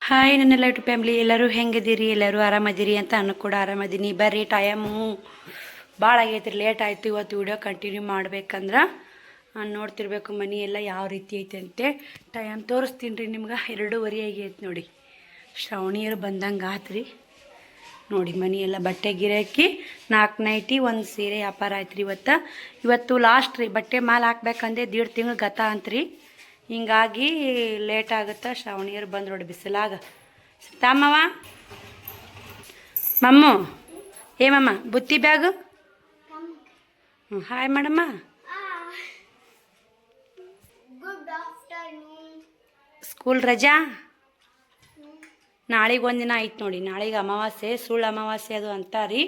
Hi ನನ್ನೆಲ್ಲ YouTube family ಎಲ್ಲರೂ ಹೆಂಗಿದ್ದೀರಿ, ಎಲ್ಲರೂ ಆರಾಮದಿರಿ ಅಂತ ನಾನು ಕೂಡ ಆರಾಮದೀನಿ. ಬರ್ರಿ, ಟೈಮು ಭಾಳ ಆಗೈತಿ, ಲೇಟ್ ಆಯಿತು. ಇವತ್ತು ವಿಡಿಯೋ ಕಂಟಿನ್ಯೂ ಮಾಡ್ಬೇಕಂದ್ರೆ ನೋಡ್ತಿರ್ಬೇಕು ಮನೆ ಎಲ್ಲ ಯಾವ ರೀತಿ ಐತೆ ಅಂತೆ. ಟೈಮ್ ತೋರಿಸ್ತೀನಿ ರೀ ನಿಮ್ಗೆ. 2:30 ಆಗೈತೆ ನೋಡಿ. ಶ್ರಾವಣಿಯರು ಬಂದಂಗೆ ಆತ್ರಿ ನೋಡಿ. ಮನೆ ಎಲ್ಲ ಬಟ್ಟೆ ಗಿರಾಕಿ 4 ನೈಟಿ 1 ಸೀರೆ ವ್ಯಾಪಾರ ಆಯ್ತು ರೀ. ಇವತ್ತು ಲಾಸ್ಟ್ ರೀ. ಬಟ್ಟೆ ಮಾಲ್ ಹಾಕ್ಬೇಕಂದೆ 1.5 ತಿಂಗಳು ಗತ ಅಂತ್ರಿ. ಹಿಂಗಾಗಿ ಲೇಟ್ ಆಗುತ್ತೆ. ಶ್ರಾವಣಿಯರು ಬಂದು ನೋಡಿ ಬಿಸಿಲಾಗ. ತಾಮವ ಮಮ್ಮು ಮಮ್ಮ ಬುತ್ತಿ ಬ್ಯಾಗು. Hi madam. ಸ್ಕೂಲ್ ರಜಾ. ನಾಳೆಗೆ ಒಂದಿನ ಆಯ್ತು ನೋಡಿ. ನಾಳೆಗೆ ಅಮಾವಾಸ್ಯೆ, ಸುಳ್ಳು ಅಮಾವಾಸ್ಯೆ ಅದು ಅಂತಾರಿ.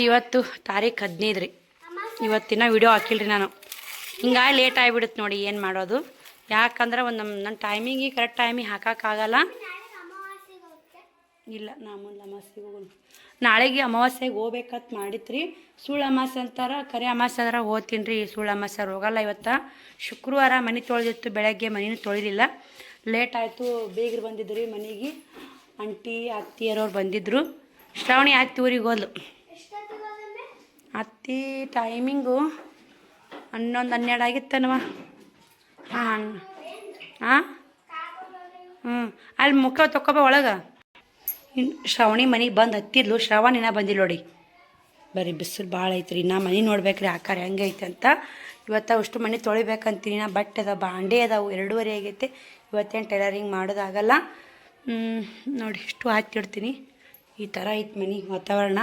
ಇವತ್ತು ತಾರೀಖು 15 ರೀ. ಇವತ್ತಿನ ವಿಡಿಯೋ ಹಾಕಿಲ್ರಿ ನಾನು. ಹಿಂಗಾಗಿ ಲೇಟ್ ಆಗಿಬಿಡುತ್ತೆ ನೋಡಿ. ಏನು ಮಾಡೋದು, ಯಾಕಂದ್ರೆ ಒಂದು ನನ್ನ ಟೈಮಿಂಗಿಗೆ ಕರೆಕ್ಟ್ ಟೈಮಿಗೆ ಹಾಕೋಕ್ಕಾಗಲ್ಲ. ಇಲ್ಲ, ನಾ ಮುಂದೆ ಅಮಾವಾಸ್ಯೆಗೆ ಹೋಗೋಣ. ನಾಳೆಗೆ ಅಮಾವಾಸ್ಯೆಗೆ ಹೋಗ್ಬೇಕಂತ ಮಾಡಿತ್ರಿ. ಸುಳ್ಳು ಅಮಾವಾಸ್ಯೆ ಅಂತಾರೆ, ಕರೆ ಅಮಾವಾಸ್ಯೆ ಅಂದ್ರೆ ಹೋಗ್ತೀನಿ ರೀ. ಸುಳ್ಳು ಅಮಾವಾಸ್ಯೆ ಹೋಗಲ್ಲ. ಇವತ್ತು ಶುಕ್ರವಾರ ಮನೆ ತೊಳೆದಿತ್ತು. ಬೆಳಗ್ಗೆ ಮನೇನು ತೊಳೆದಿಲ್ಲ, ಲೇಟ್ ಆಯಿತು. ಬೇಗರು ಬಂದಿದ್ರು ರೀ ಮನೆಗೆ. ಆಂಟಿ ಅತ್ತಿಯರವ್ರು ಬಂದಿದ್ದರು. ಶ್ರಾವಣಿ ಅತ್ತಿ ಊರಿಗೆ ಹೋದ್ಲು. ಅತ್ತಿ ಟೈಮಿಂಗು 11-12 ಆಗಿತ್ತನವ. ಹಾಂ ಹಾಂ ಅಲ್ಲಿ ಮುಖ ತೊಗೊಬ ಒಳಗೆ. ಶ್ರಾವಣಿ ಮನೆಗೆ ಬಂದು ಹತ್ತಿದ್ಲು. ಶ್ರಾವಣಿನ ಬಂದಿಲ್ಲ ನೋಡಿ. ಬರೀ ಬಿಸಿಲು ಭಾಳ ಐತ್ರಿ. ನಾ ಮನೆ ನೋಡ್ಬೇಕ್ರಿ ಆಕಾರ ಹೆಂಗೆ ಐತೆ ಅಂತ. ಇವತ್ತು ಅಷ್ಟು ಮನೆ ತೊಳಿಬೇಕಂತೀನಿ. ನಾ ಬಟ್ಟೆ ಅದಾವೆ, ಬಾಂಡೆ ಅದಾವೆ. 2:30 ಆಗೈತೆ. ಇವತ್ತೇನು ಟೈಲರಿಂಗ್ ಮಾಡೋದಾಗಲ್ಲ ನೋಡಿ. ಇಷ್ಟು ಹಾಕಿಡ್ತೀನಿ. ಈ ಥರ ಐತೆ ಮನೆ ವಾತಾವರಣ.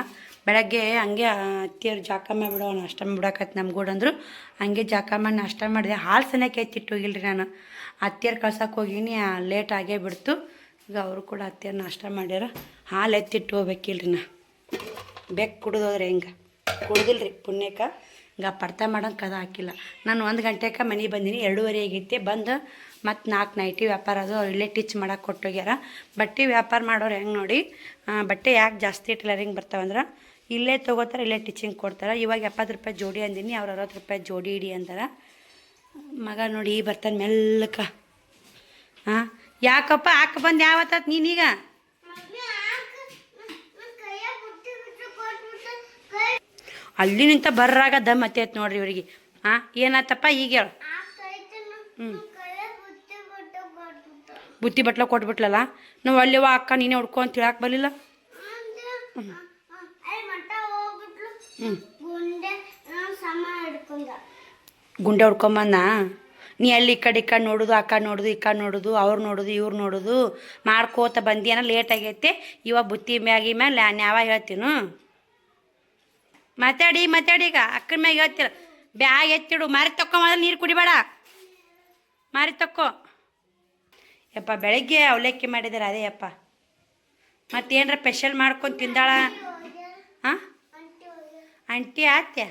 ಬೆಳಗ್ಗೆ ಹಂಗೆ ಅತ್ತಿಯರು ಜಾಕ ಮಾಡಿ ಬಿಡೋ ನಾಷ್ಟ ಬಿಡಾಕತ್ತೆ ನಮ್ಮ ಗೂಡು ಅಂದರು. ಹಂಗೆ ಜಾಕ ಮಾಡಿ ನಾಷ್ಟ ಮಾಡಿದೆ. ಹಾಲು ಸನಕ್ಕೆ ಎತ್ತಿಟ್ಟು ಹೋಗಿಲ್ರಿ ನಾನು. ಅತ್ತಿಯರು ಕಳ್ಸಕ್ಕೆ ಹೋಗೀನಿ, ಲೇಟ್ ಆಗೇ ಬಿಡ್ತು. ಈಗ ಅವರು ಕೂಡ ಅತ್ತಿಯರು ನಾಷ್ಟ ಮಾಡ್ಯಾರ. ಹಾಲು ಎತ್ತಿಟ್ಟು ಹೋಗ್ಬೇಕಿಲ್ರಿ. ನಾ ಬೇಕು ಕುಡಿದೋದ್ರೆ ಹೆಂಗೆ ಕುಡ್ದಿಲ್ರಿ ಪುಣ್ಯಕ್ಕೆ. ಹಿಂಗೆ ಪಡ್ತ ಮಾಡೋಂಗೆ ಕದ ಹಾಕಿಲ್ಲ. ನಾನು 1 ಗಂಟೆಗೆ ಮನೆಗೆ ಬಂದೀನಿ. 2:30 ಆಗೈತೆ. ಬಂದು ಮತ್ತು 4 ನೈಟಿ ವ್ಯಾಪಾರ ಅದು ಇಲ್ಲೇ ಟಿಚ್ ಮಾಡೋಕೆ ಕೊಟ್ಟೋಗ್ಯಾರ. ಬಟ್ಟೆ ವ್ಯಾಪಾರ ಮಾಡೋರು ಹೆಂಗೆ ನೋಡಿ. ಬಟ್ಟೆ ಯಾಕೆ ಜಾಸ್ತಿ ಟೈಲರಿಂಗ್ ಬರ್ತಾವಂದ್ರೆ ಇಲ್ಲೇ ತೊಗೋತಾರೆ, ಇಲ್ಲೇ ಟಿಚಿಂಗ್ ಕೊಡ್ತಾರೆ. ಇವಾಗ 70 ರೂಪಾಯಿ ಜೋಡಿ ಅಂದಿನಿ, ಅವ್ರು 60 ರೂಪಾಯಿ ಜೋಡಿ ಇಡಿ ಅಂತಾರೆ. ಮಗ ನೋಡಿ ಬರ್ತಾನೆ ಮೆಲ್ಲಕ. ಹಾಂ ಯಾಕಪ್ಪ ಹಾಕ ಬಂದು ಯಾವತ್ತ ನೀನೀಗ? ಅಲ್ಲಿ ನಿಂತ ಬರ್ರಾಗ ದಮ್ ಹತ್ತೈತೆ ನೋಡ್ರಿ ಇವ್ರಿಗೆ. ಹಾಂ ಏನಾಯ್ತಪ್ಪ ಈಗ ಹೇಳು. ಬುತ್ತಿ ಬಟ್ಲ ಕೊಟ್ಬಿಟ್ಲಲ್ಲ. ನಾವು ಅಲ್ಲಿ ಅಕ್ಕ ನೀನೇ ಹುಡ್ಕೊ ಅಂತ ಹೇಳಕ್ಕೆ ಬರಲಿಲ್ಲ. ಗುಂಡೆ ಹೊಡ್ಕೊಂಬಂದ. ನೀ ಅಲ್ಲಿ ಈ ಕಡೆ ನೋಡೋದು, ಆ ಕಡೆ ನೋಡೋದು, ಈ ಕಡೆ ನೋಡೋದು, ಅವ್ರು ನೋಡೋದು, ಇವ್ರು ನೋಡೋದು ಮಾಡ್ಕೋತ ಬಂದಿಯನ. ಲೇಟ್ ಆಗೈತೆ. ಇವಾಗ ಬುತ್ತಿ ಮ್ಯಾಗಿ ಮೇಲೆ ನ್ಯಾವ ಹೇಳ್ತೀನು. ಮಾತಾಡಿ ಈಗ ಅಕ್ಕನ ಮ್ಯಾಗ ಹೇಳ್ತೀರ. ಬ್ಯಾಗ್ ಎತ್ತಿಡು. ಮಾರಿ ತಕ್ಕೊಂಬಂದ್ರೆ ನೀರು ಕುಡಿಬೇಡ. ಮಾರಿ ತಕ್ಕೋ ಯಪ್ಪ. ಬೆಳಗ್ಗೆ ಅವಲಕ್ಕಿ ಮಾಡಿದಾರೆ ಅದೇ ಯಪ್ಪ. ಮತ್ತೇನರ ಸ್ಪೆಷಲ್ ಮಾಡ್ಕೊಂಡು ತಿಂದಾಳ? ಹಾಂ ಆಂಟಿ ಅತ್ತೆ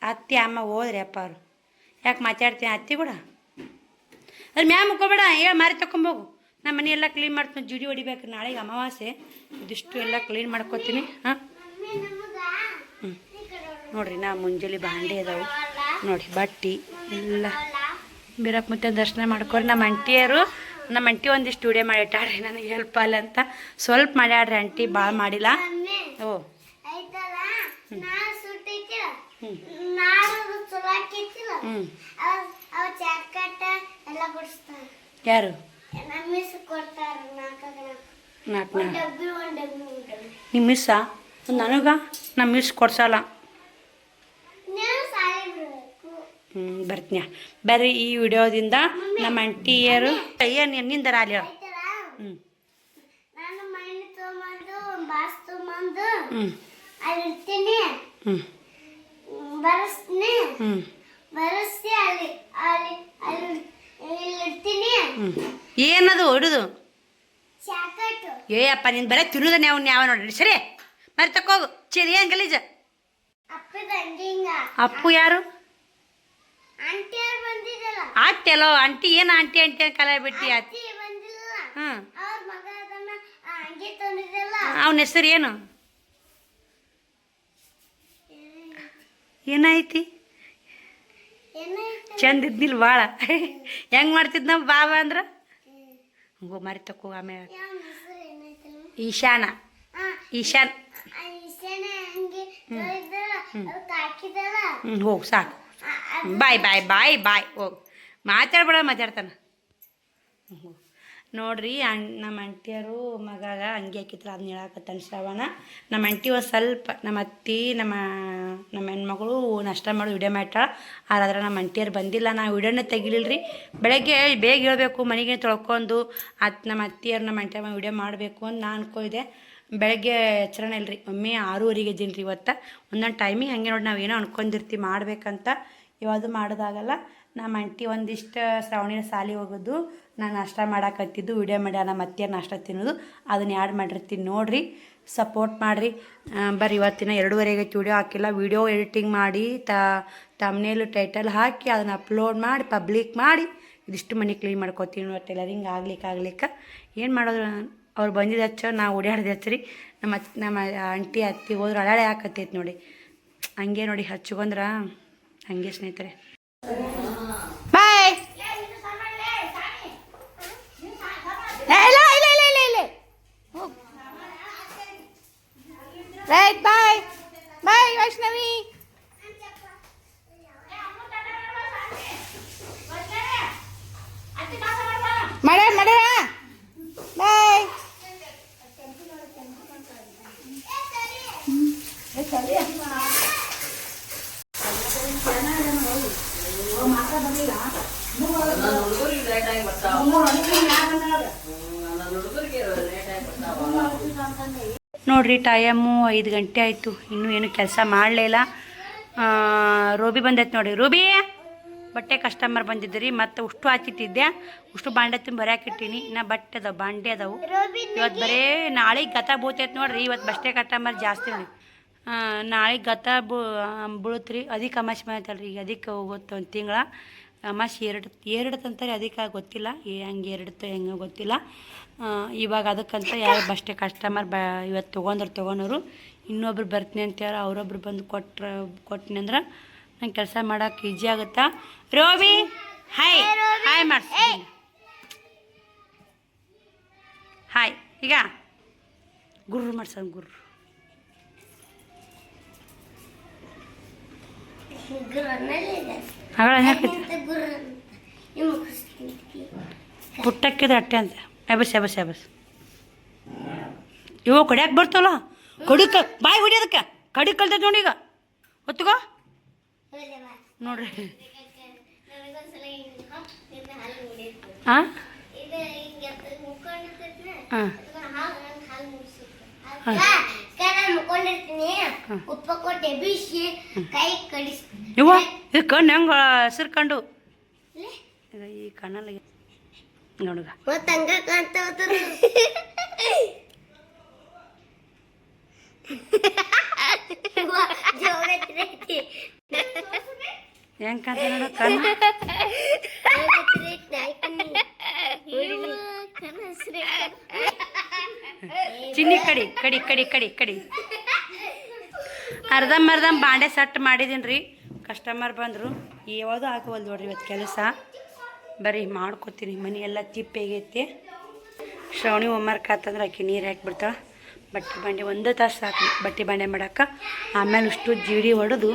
ಅತ್ತೆ ಅಮ್ಮ ಹೋದ್ರಿ ಅಪ್ಪ ಅವರು. ಯಾಕೆ ಮಾತಾಡ್ತೀನಿ ಅತ್ತಿ ಕೂಡ? ಅಲ್ಲಿ ಮ್ಯಾ ಮುಕ್ಕೋಬೇಡ. ಹೇಳಿ ಮಾರಿ ತಗೊಂಬೋಗು. ನಮ್ಮ ಮನೆ ಎಲ್ಲ ಕ್ಲೀನ್ ಮಾಡ್ತೀನಿ. ಜುಡಿ ಹೊಡಿಬೇಕು. ನಾಳೆಗೆ ಅಮಾವಾಸ್ಯೆ. ಇದಿಷ್ಟು ಎಲ್ಲ ಕ್ಲೀನ್ ಮಾಡ್ಕೊತೀನಿ. ಹಾಂ ನೋಡಿರಿ. ನಾ ಮುಂಜಾನೆ ಬಾಂಡೆ ಅದಾವೆ ನೋಡಿ. ಬಟ್ಟೆ ಎಲ್ಲ ಬೀರಕ್ಕೆ ಮತ್ತೆ ದರ್ಶನ ಮಾಡ್ಕೊರಿ. ನಮ್ಮ ಆಂಟಿ ಒಂದಿಷ್ಟು ವಿಡಿಯೋ ಮಾಡಿಟ್ಟಾಡ್ರಿ ನನಗೆ ಹೆಲ್ಪ್ ಅಲ್ಲ ಅಂತ. ಸ್ವಲ್ಪ ಮಾಡ್ಯಾಡ್ರಿ ಆಂಟಿ, ಭಾಳ ಮಾಡಿಲ್ಲ. ಓ ಯಾರು? ನಿಮ್ಮ ಮಿಸ್ಸಾ? ನನಗ ನಮ್ಮ ಮಿಸ್ ಕೊಡ್ಸಲ್ಲ. ಬರ್ತೀಯ ಬರ್ರಿ. ಈ ವಿಡಿಯೋದಿಂದ ನಮ್ಮ ಆಂಟಿಯರು ಏನು ನಿಂದರ ಅಲ್ಲಿ. ಏನದು ಹೊಡುದು? ಅಪ್ಪ ನೀನು ಬರೀ ತಿರುದ ಯಾವ ನೋಡ್ರಿ. ಸರಿ ಮರಿ ತಕೋಗು. ಚೇರಿ ಏನು ಗಲೀಜ? ಅಪ್ಪು ಯಾರು? ಅಲ್ಲೋ ಆಂಟಿ. ಏನು ಆಂಟಿ ಆಂಟಿ ಕಲ ಬಿಟ್ಟು? ಹಾಂ ಅವನ ಹೆಸರು ಏನು? ಏನಾಯ್ತಿ? ಚಂದ ಇದ್ನಿಲ್ಲ ಭಾಳ ಹೆಂಗೆ ಮಾಡ್ತಿದ್ ನಾವು ಬಾಬಾ ಅಂದ್ರೆ ಹಂಗೋ ಮಾರಿ ತಕೋ ಆಮೇಲೆ ಈಶಾನ ಈಶಾನ್ ಹೋಗು ಸಾಕು ಬಾಯ್ ಬಾಯ್ ಬಾಯ್ ಬಾಯ್ ಹೋಗು ಮಾತಾಡ್ಬೇಡ ಮಾತಾಡ್ತಾನೆ ಹ್ಞೂ ನೋಡ್ರಿ ನಮ್ಮ ಅಂಟಿಯರು ಮಗಾಗ ಅಂಗಿ ಹಾಕಿತ್ರ ಅದನ್ನ ಹೇಳಕತ್ತಾನ ಶ್ರವಣ ನಮ್ಮ ಅಂಟಿ ಒಂದು ಸ್ವಲ್ಪ ನಮ್ಮ ಅತ್ತಿ ನಮ್ಮ ಹೆಣ್ಮಗಳು ನಾಷ್ಟ ಮಾಡಿ ವಿಡಿಯೋ ಮಾಡ್ತಾಳ ಆದ್ರೆ ನಮ್ಮ ಅಂಟಿಯರು ಬಂದಿಲ್ಲ ನಾವು ವಿಡಿಯೋನೇ ತೆಗಿಲಿಲ್ಲ ರೀ ಬೆಳಗ್ಗೆ ಬೇಗ ಹೇಳ್ಬೇಕು ಮನೆಗೆ ತೊಳ್ಕೊಂಡು ನಮ್ಮ ಅತ್ತಿಯರು ನಮ್ಮ ಅಂಟಿಯಮ್ಮ ವಿಡಿಯೋ ಮಾಡಬೇಕು ಅಂತ ನಾನು ಅನ್ಕೊಂಡಿದ್ದೆ ಬೆಳಗ್ಗೆ ಎಚ್ಚರಣ ಇಲ್ರಿ ಒಮ್ಮೆ 6:30 ಇದ್ದೀನಿ ರೀ ಇವತ್ತು ಒಂದೊಂದು ಟೈಮಿಗೆ ಹಂಗೆ ನೋಡಿ ನಾವು ಏನೋ ಅನ್ಕೊಂಡಿರ್ತೀವಿ ಮಾಡ್ಬೇಕಂತ ಯಾವುದು ಮಾಡೋದಾಗಲ್ಲ ನಮ್ಮ ಅಂಟಿ ಒಂದಿಷ್ಟು ಶ್ರಾವಣಿನ ಸಾಲಿ ಹೋಗೋದು ನಾನು ನಾಷ್ಟ ಮಾಡಾಕತ್ತಿದ್ದು ವಿಡಿಯೋ ಮಾಡಿ ನಮ್ಮ ಅತ್ತಿಯರು ನಾಷ್ಟ ತಿನ್ನೋದು ಅದನ್ನ ಆ್ಯಡ್ ಮಾಡಿರ್ತೀನಿ ನೋಡಿರಿ ಸಪೋರ್ಟ್ ಮಾಡಿರಿ ಬರ್ರಿ ಇವತ್ತಿನ 2:30 ವಿಡಿಯೋ ಹಾಕಿಲ್ಲ ವಿಡಿಯೋ ಎಡಿಟಿಂಗ್ ಮಾಡಿ ತಮ್ನೇಲು ಟೈಟಲ್ ಹಾಕಿ ಅದನ್ನು ಅಪ್ಲೋಡ್ ಮಾಡಿ ಪಬ್ಲಿಕ್ ಮಾಡಿ ಇದಿಷ್ಟು ಮನೆ ಕ್ಲೀನ್ ಮಾಡ್ಕೊತೀನಿ ಇವತ್ತು ಟೈಲರಿಂಗ್ ಆಗ್ಲಿಕ್ಕೆ ಏನು ಮಾಡೋದು ಅವ್ರು ಬಂದಿದ್ದು ಹಚ್ಚ ನಾವು ಓಡಾಡ್ದು ಹಚ್ಚಿರಿ ನಮ್ಮ ಅಂಟಿ ಅತ್ತಿ ಹೋದ್ರೆ ಅಳಾಳೆ ಹಾಕತ್ತೈತೆ ನೋಡಿ ಹಂಗೆ ನೋಡಿ ಹಚ್ಕೊಂಡ್ರ ಹಂಗೆ ಸ್ನೇಹಿತರೆ ಬಾಯ್ ರೈಟ್ ಬಾಯ್ ಬಾಯ್ ವೈಷ್ಣವಿ ಮಾಡ್ಯಾರ ಬಾಯ್ ನೋಡ್ರಿ ಟೈಮು 5 ಗಂಟೆ ಆಯಿತು ಇನ್ನೂ ಏನು ಕೆಲಸ ಮಾಡಲಿಲ್ಲ ರೋಬಿ ಬಂದೈತೆ ನೋಡಿ ರೋಬಿ ಬಟ್ಟೆ ಕಸ್ಟಮರ್ ಬಂದಿದ್ರಿ ಮತ್ತು ಉಷ್ಟು ಹಾಕಿಟ್ಟಿದ್ದೆ ಉಷ್ಟು ಬಾಂಡೆ ತುಂಬ ಬರೆಯಾಕಿಟ್ಟೀನಿ ಇನ್ನು ಬಟ್ಟೆ ಅದಾವೆ ಬಾಂಡೆ ಅದಾವು ಇವತ್ತು ಬರೇ ನಾಳೆಗೆ ಗತ ಬೂತೈತೆ ನೋಡ್ರಿ ಇವತ್ತು ಬಟ್ಟೆ ಕಸ್ಟಮರ್ ಜಾಸ್ತಿ ನೋಡಿ ನಾಳೆಗೆ ಗತ ಬೀಳುತ್ರಿ ಅದಕ್ಕೆ ಅಮಾಸೆ ಬಂದೈತಲ್ರಿ ಈಗ ಅದಕ್ಕೆ ಹೋಗುತ್ತೆ ಒಂದು ತಿಂಗಳ ಅಮಾಸೆ ಎರಡು ತಂತಾರೆ ಅದಕ್ಕೆ ಗೊತ್ತಿಲ್ಲ ಹಂಗೆ ಹೆಂಗೆ ಗೊತ್ತಿಲ್ಲ ಇವಾಗ ಅದಕ್ಕಂತ ಯಾರು ಬಷ್ಟೇ ಕಸ್ಟಮರ್ ಇವತ್ತು ತೊಗೊಂಡವ್ರು ಇನ್ನೊಬ್ರು ಬರ್ತೀನಿ ಅಂತೇಳಿ ಅವರೊಬ್ರು ಬಂದು ಕೊಟ್ಟಿನಿ ಅಂದ್ರೆ ನಂಗೆ ಕೆಲಸ ಮಾಡೋಕೆ ಈಜಿ ಆಗುತ್ತಾ ರೋಬಿ ಹಾಯ್ ಹಾಯ್ ಮಾಡ್ತೀನಿ ಹಾಯ್ ಈಗ ಗುರ್ರು ಮಾಡ್ಸೋಣ ಗುರ್ರು ಪುಟ್ಟಕ್ಕಿದ ಅಟ್ಟೆ ಅಂತ ಎಬಸ್ ಇವು ಕಡಿಯಾಕೆ ಬರ್ತವಲ್ಲ ಕಡಿಕ ಬಾಯಿ ಹೊಡಿಯೋದಕ್ಕೆ ಕಡಿ ಕಲ್ತೈತೆ ನೋಡಿ ಈಗ ಹೊತ್ತುಗೋ ನೋಡ್ರಿ ಹಾಂ ಹಾಂ ಇವ ಇದು ಕಣ್ಣು ಹೆಂಗೆ ಹಸಿರ್ಕೊಂಡು ಈ ಕಣ್ಣಲ್ಲಿ ನೋಡುಗ ಹೆಂಗ್ ಕಾಂತ ನೋಡು ಕಣ್ಣು ಚಿನ್ನಿ ಕಡಿ ಅರ್ಧಂಬರ್ಧ ಬಾಂಡೆ ಸಟ್ ಮಾಡಿದೀನಿ ರೀ ಕಸ್ಟಮರ್ ಬಂದರು ಯಾವುದು ಹಾಕವಲ್ದು ನೋಡ್ರಿ ಇವತ್ತು ಕೆಲಸ ಬರೀ ಮಾಡ್ಕೊತೀನಿ ಮನೆ ಎಲ್ಲ ತಿಪ್ಪೆಗೈತಿ ಶ್ರವಣಿ ಹೋಮ್ವರ್ಕ್ ಆತಂದ್ರೆ ಆಕೆ ನೀರು ಹಾಕಿಬಿಡ್ತಾಳೆ ಬಟ್ಟೆ ಬಾಂಡೆ 1 ತಾಸು ಸಾಕು ಬಟ್ಟೆ ಬಾಂಡೆ ಮಾಡೋಕೆ ಆಮೇಲೆ ಅಷ್ಟು ಜೀಡಿ ಹೊಡೆದು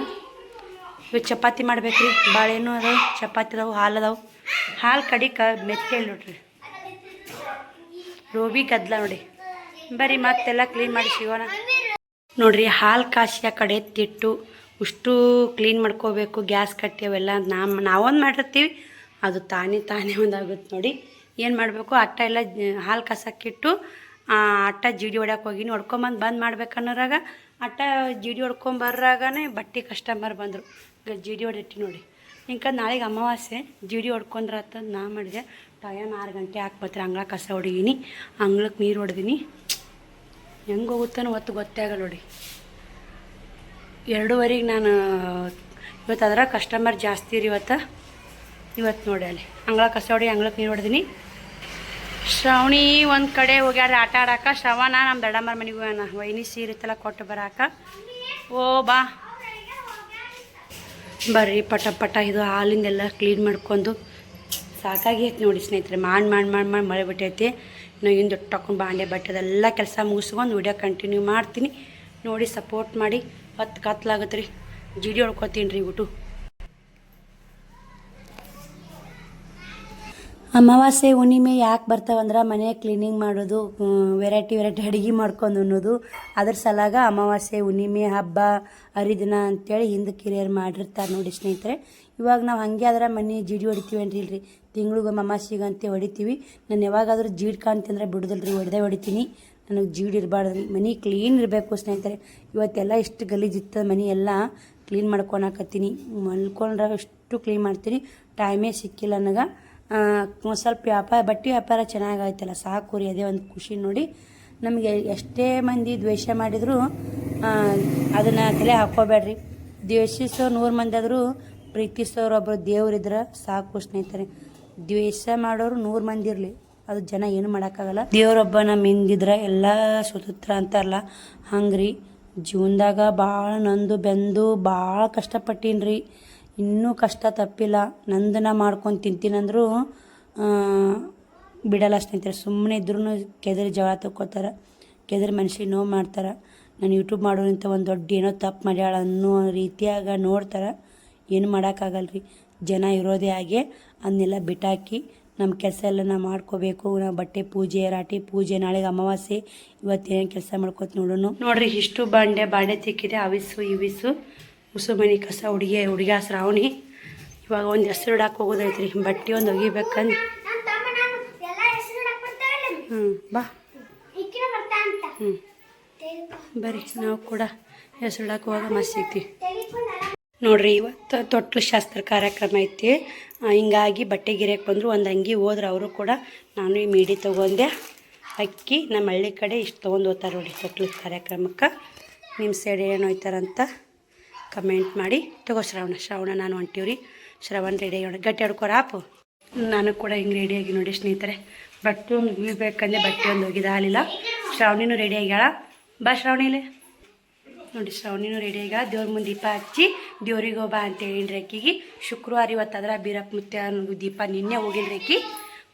ಇವತ್ತು ಚಪಾತಿ ಮಾಡ್ಬೇಕ್ರಿ ಬಾಳೆಹಣ್ಣು ಅದಾವೆ ಚಪಾತಿ ಅದಾವೆ ಹಾಲು ಅದಾವೆ ಹಾಲು ಕಡಿಕ ಮೆತ್ತೇಳಿ ನೋಡ್ರಿ ರೋಬಿ ಗದ್ಲ ನೋಡಿ ಬರೀ ಮತ್ತೆಲ್ಲ ಕ್ಲೀನ್ ಮಾಡಿ ಸಿಗೋಣ ನೋಡ್ರಿ ಹಾಲು ಕಾಸಿ ಆ ಕಡೆ ಎತ್ತಿಟ್ಟು ಅಷ್ಟು ಕ್ಲೀನ್ ಮಾಡ್ಕೋಬೇಕು ಗ್ಯಾಸ್ ಕಟ್ಟಿ ಅವೆಲ್ಲ ನಾವೊಂದು ಮಾಡಿರ್ತೀವಿ ಅದು ತಾನೇ ಒಂದಾಗುತ್ತೆ ನೋಡಿ ಏನು ಮಾಡಬೇಕು ಅಟ್ಟ ಎಲ್ಲ ಹಾಲು ಕಸಕ್ಕಿಟ್ಟು ಅಟ್ಟ ಜೀಡಿ ಹೊಡ್ಯಕ್ಕೆ ಹೋಗಿನಿ ಬಂದು ಮಾಡ್ಬೇಕನ್ನೋರಾಗ ಅಟ್ಟ ಜೀಡಿ ಹೊಡ್ಕೊಂಬರ್ರಾಗನೇ ಬಟ್ಟೆ ಕಸ್ಟಮರ್ ಬಂದರು ಜೀಡಿ ಹೊಡಿಟ್ಟು ನೋಡಿ ಇಂಕ ನಾಳೆಗೆ ಅಮಾವಾಸ್ಯೆ ಜೀಡಿ ಹೊಡ್ಕೊಂಡ್ರತ್ತ ನಾ ಮಾಡಿದೆ ಟೈಮ್ 6 ಗಂಟೆ ಹಾಕ್ಬತ್ರಿ ಅಂಗಳ ಕಸ ಹೊಡಿತೀನಿ ಅಂಗ್ಳಕ್ಕೆ ನೀರು ಹೊಡೆದೀನಿ ಹೆಂಗೆ ಹೋಗುತ್ತಾನೋ ಹೊತ್ತು ಗೊತ್ತೇ ಆಗಲ್ಲ ನೋಡಿ 2:30 ನಾನು ಇವತ್ತು ಅದರ ಕಸ್ಟಮರ್ ಜಾಸ್ತಿ ರೀ ಇವತ್ತು ನೋಡಿ ಅಲ್ಲಿ ಅಂಗಳ ಕಸ ಹೊಡಿ ಅಂಗ್ಳಕ್ಕೆ ನೀರು ಹೊಡೆದೀನಿ ಶ್ರಾವಣಿ ಒಂದು ಕಡೆ ಹೋಗ್ಯಾರ ಆಟ ಆಡಕ್ಕೆ ಶ್ರವಣ ನಮ್ಮ ದೊಡ್ಡಮ್ಮರ ಮನೆಗೆ ಹೋಗ್ಯಾನ ವೈನಿ ಸೀರೆ ಕೊಟ್ಟು ಬರಾಕ ಓ ಬಾ ಬರ್ರಿ ಪಟ ಪಟ ಇದು ಹಾಲಿಂದೆಲ್ಲ ಕ್ಲೀನ್ ಮಾಡ್ಕೊಂಡು ಸಾಕಾಗಿ ಐತೆ ನೋಡಿ ಸ್ನೇಹಿತರೆ. ಮಾಡಿ ಮಳೆ ಬಿಟ್ಟೈತಿ. ನಾವು ಇಂದು ತಕೊಂಡು ಬಾಂಡೆ ಬಟ್ಟೆದೆಲ್ಲ ಕೆಲಸ ಮುಗಿಸ್ಕೊಂಡು ವಿಡಿಯೋ ಕಂಟಿನ್ಯೂ ಮಾಡ್ತೀನಿ. ನೋಡಿ ಸಪೋರ್ಟ್ ಮಾಡಿ. ಕತ್ಲಾಗತ್ತೆ ರೀ, ಜಿಡಿ ಹೊಡ್ಕೊತೀನಿ ರೀ ಊಟ. ಅಮಾವಾಸ್ಯೆ ಹುಣ್ಣಿಮೆ ಯಾಕೆ ಬರ್ತಾವಂದ್ರೆ ಮನೆ ಕ್ಲೀನಿಂಗ್ ಮಾಡೋದು, ವೆರೈಟಿ ಅಡುಗೆ ಮಾಡ್ಕೊಂಡು ಅನ್ನೋದು. ಅದ್ರ ಸಲಾಗ ಅಮಾವಾಸ್ಯೆ ಹುಣ್ಣಿಮೆ ಹಬ್ಬ ಹರಿದಿನ ಅಂತೇಳಿ ಹಿಂದಕ್ಕೆ ಹಿರಿಯರು ಮಾಡಿರ್ತಾರೆ ನೋಡಿ ಸ್ನೇಹಿತರೆ. ಇವಾಗ ನಾವು ಹಾಗೆ ಆದ್ರೆ ಮನೆ ಜಿಡಿ ಹೊಡಿತೀವಿ ಅನ್ರಿ ಇಲ್ರಿ, ತಿಂಗಳಿಗೊಮ್ಮೆ ಅಮಾವಾಸ್ಯೆಗಂತೆ ಹೊಡಿತೀವಿ. ನಾನು ಯಾವಾಗಾದ್ರೂ ಜೀಡ್ ಕಾಣ್ತಂದ್ರೆ ಬಿಡೋದಿಲ್ರಿ, ಹೊಡಿತೀನಿ. ನನಗೆ ಜೀಡ್ ಇರಬಾರ್ದು ರೀ, ಮನೆ ಕ್ಲೀನ್ ಇರಬೇಕು ಸ್ನೇಹಿತರೆ. ಇವತ್ತೆಲ್ಲ ಇಷ್ಟು ಗಲೀಜಿತ್ತು, ಮನೆ ಎಲ್ಲ ಕ್ಲೀನ್ ಮಾಡ್ಕೊಳಕತ್ತೀನಿ. ಮಲ್ಕೊಂಡ್ರೆ ಎಷ್ಟು ಕ್ಲೀನ್ ಮಾಡ್ತೀನಿ, ಟೈಮೇ ಸಿಕ್ಕಿಲ್ಲ ನನಗೆ. ಒಂದು ಸ್ವಲ್ಪ ಬಟ್ಟೆ ವ್ಯಾಪಾರ ಚೆನ್ನಾಗಾಯ್ತಲ್ಲ ಸಾಕು ರೀ, ಅದೇ ಒಂದು ಖುಷಿ ನೋಡಿ. ನಮಗೆ ಎಷ್ಟೇ ಮಂದಿ ದ್ವೇಷ ಮಾಡಿದರೂ ಅದನ್ನು ತಲೆ ಹಾಕ್ಕೋಬೇಡ್ರಿ. ದ್ವೇಷಿಸೋ 100 ಮಂದಿ ಆದರೂ ಪ್ರೀತಿಸೋರು ಒಬ್ಬರು ದೇವ್ರಿದ್ರೆ ಸಾಕು ಸ್ನೇಹಿತರೆ. ದ್ವೇಷ ಮಾಡೋರು 100 ಮಂದಿ ಇರಲಿ, ಅದು ಜನ ಏನು ಮಾಡೋಕ್ಕಾಗಲ್ಲ. ದೇವರೊಬ್ಬ ನಮ್ಮ ಹಿಂದಿದ್ರೆ ಎಲ್ಲ ಸ್ವತಂತ್ರ ಅಂತಾರಲ್ಲ, ಹಂಗ್ರಿ ಜೀವನದಾಗ ಭಾಳ ನೊಂದು ಬೆಂದು ಭಾಳ ಕಷ್ಟಪಟ್ಟೀನಿ ರೀ. ಇನ್ನೂ ಕಷ್ಟ ತಪ್ಪಿಲ್ಲ. ನಂದನ ಮಾಡ್ಕೊಂಡು ತಿಂತೀನಂದ್ರೂ ಬಿಡಲ್ಲ ಸ್ನೇಹಿತರೆ. ಸುಮ್ಮನೆ ಇದ್ರೂ ಕೆದರಿ ಜಗಳ ತಕ್ಕೋತಾರೆ, ಕೆದರಿ ಮನುಷ್ಯಗೆ ನೋವು ಮಾಡ್ತಾರೆ. ನಾನು ಯೂಟ್ಯೂಬ್ ಮಾಡೋರಿಂತ ಒಂದು ದೊಡ್ಡ ಏನೋ ತಪ್ಪು ಮಾಡ್ಯಾಳ ಅನ್ನೋ ರೀತಿಯಾಗ ನೋಡ್ತಾರೆ. ಏನು ಮಾಡೋಕ್ಕಾಗಲ್ಲ ರೀ, ಜನ ಇರೋದೇ ಹಾಗೆ. ಅದನ್ನೆಲ್ಲ ಬಿಟ್ಟಾಕಿ ನಮ್ಮ ಕೆಲಸ ಎಲ್ಲ ನಾವು ಮಾಡ್ಕೋಬೇಕು. ನಾವು ಬಟ್ಟೆ ಪೂಜೆ, ರಾಟಿ ಪೂಜೆ, ನಾಳೆಗೆ ಅಮಾವಾಸ್ಯೆ, ಇವತ್ತೇನು ಕೆಲಸ ಮಾಡ್ಕೋತ ನೋಡೋಣ. ನೋಡಿರಿ ಇಷ್ಟು ಬಾಂಡೆ ತಿಕ್ಕಿದೆ, ಅವಿಸು ಇವಿಸು ಉಸು ಮನೆ ಕಸ ಹುಡುಗ ಶ್ರಾವಣಿ. ಇವಾಗ ಒಂದು ಹೆಸರು ಇಡಕ್ಕೆ ಹೋಗೋದೈತ್ರಿ, ಬಟ್ಟೆ ಒಂದು ಒಗಿಬೇಕಂದು. ಬಾ ಬರ್ರಿ, ನಾವು ಕೂಡ ಹೆಸರು ಇಡಕ್ಕೆ ಹೋಗ ಮಸ್ತ್ ಸಿಗ್ತೀವಿ ನೋಡ್ರಿ. ಇವತ್ತು ತೊಟ್ಲು ಶಾಸ್ತ್ರ ಕಾರ್ಯಕ್ರಮ ಐತಿ, ಹಿಂಗಾಗಿ ಬಟ್ಟೆ ಗಿರಿಯಕ್ಕೆ ಬಂದರು. ಒಂದು ಅಂಗಿ ಹೋದ್ರೆ ಅವರು ಕೂಡ. ನಾನು ಈ ಮೀಡಿ ತೊಗೊಂಡೆ, ಅಕ್ಕಿ ನಮ್ಮ ಹಳ್ಳಿ ಕಡೆ ಇಷ್ಟು ತೊಗೊಂಡು ಹೋಗ್ತಾರೆ ನೋಡಿ ತೊಟ್ಲು ಕಾರ್ಯಕ್ರಮಕ್ಕೆ. ನಿಮ್ಮ ಸೈಡ್ ಏನು ಹೋಯ್ತಾರಂತ ಕಮೆಂಟ್ ಮಾಡಿ. ತಗೋ ಶ್ರಾವಣ ನಾನು ಹೊಂಟೀವ್ರಿ. ಶ್ರವಣ ರೆಡಿ ಗಟ್ಟಿ ಆಡ್ಕೊರ ಆಪು. ನಾನು ಕೂಡ ಹಿಂಗೆ ರೆಡಿಯಾಗಿ ನೋಡಿ ಸ್ನೇಹಿತರೆ. ಬಟ್ಟೆ ಒಂದು ಒಗಿಬೇಕಂದ್ರೆ ಬಟ್ಟೆ ಒಂದು ಒಗಿದ ಹಾಲಿಲ್ಲ. ಶ್ರಾವಣಿನೂ ರೆಡಿ ಆಗ್ಯಾಳ. ಬಾ ಶ್ರಾವಣಿಲೆ ನೋಡಿ, ಶ್ರಾವಣಿನೂ ರೆಡಿ ಆಗ್ಯಾಳ. ದೇವ್ರ ಮುಂದೆ ದೀಪ ಹಚ್ಚಿ ದೇವ್ರಿಗೆ ಬಾ ಅಂತ ಹೇಳಿನ್ರಿ ಅಕ್ಕಿಗೆ. ಶುಕ್ರವಾರ ಇವತ್ತಾದ್ರೆ ಬೀರಪ್ಪ ಮುತ್ಯ ದೀಪ ನಿನ್ನೆ ಹೋಗಿಲ್ರಿ ಅಕ್ಕಿ.